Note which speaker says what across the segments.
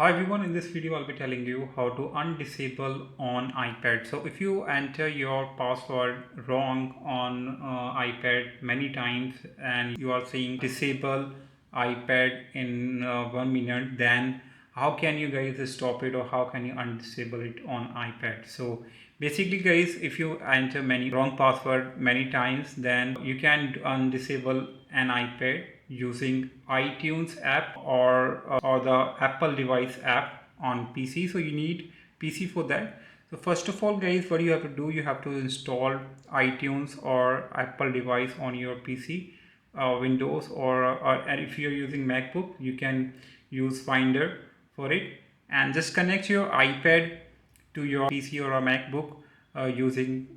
Speaker 1: Hi everyone, in this video I'll be telling you how to undisable on iPad. So if you enter your password wrong on iPad many times and you are seeing disable iPad in 1 minute, then how can you guys stop it or how can you undisable it on iPad? So basically guys, if you enter many wrong password many times, then you can undisable an iPad using iTunes app or the Apple device app on PC. So you need PC for that. So first of all guys, what you have to do, you have to install iTunes or Apple device on your PC, Windows, and if you're using MacBook, you can use Finder for it, and just connect your iPad to your PC or a MacBook using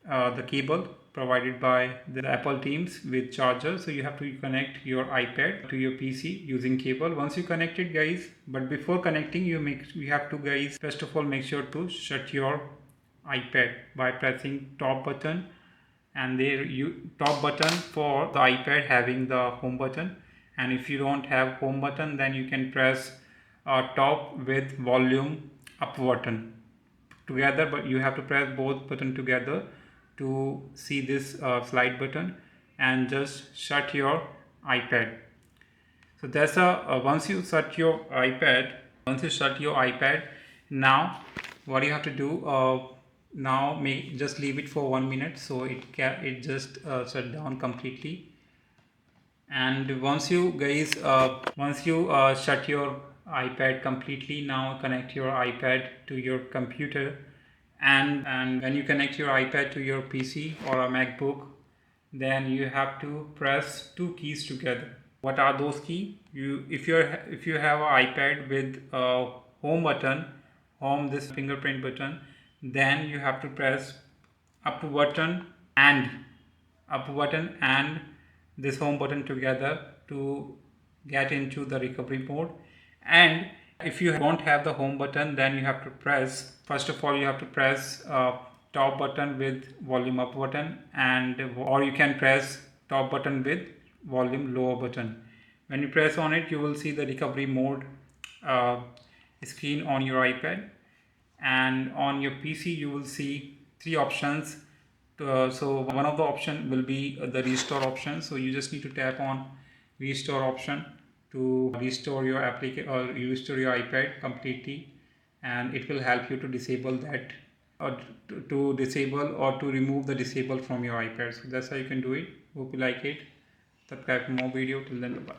Speaker 1: the cable provided by the Apple teams with charger. So you have to connect your iPad to your PC using cable. Once you connect it guys, but before connecting you have to guys first of all make sure to shut your iPad by pressing top button, and there you top button for the iPad having the home button, and if you don't have home button then you can press top with volume up button together, but you have to press both button together to see this slide button and just shut your iPad. So that's once you shut your iPad, now what you have to do, now just leave it for 1 minute so it just shut down completely. And once you guys shut your iPad completely, now connect your iPad to your computer, and when you connect your iPad to your PC or a MacBook, then you have to press two keys together. What are those keys? If you have an iPad with a home button, this fingerprint button, then you have to press up button and this home button together to get into the recovery mode. And if you don't have the home button, then you have to press, first of all you have to press top button with volume up button, or you can press top button with volume lower button. When you press on it, you will see the recovery mode screen on your iPad, and on your PC you will see three options. So one of the option will be the restore option. So you just need to tap on restore option to restore your application or restore your iPad completely, and it will help you to disable that, or to disable or to remove the disable from your iPad. So that's how you can do it. Hope you like it. Subscribe for more video. Till then, bye.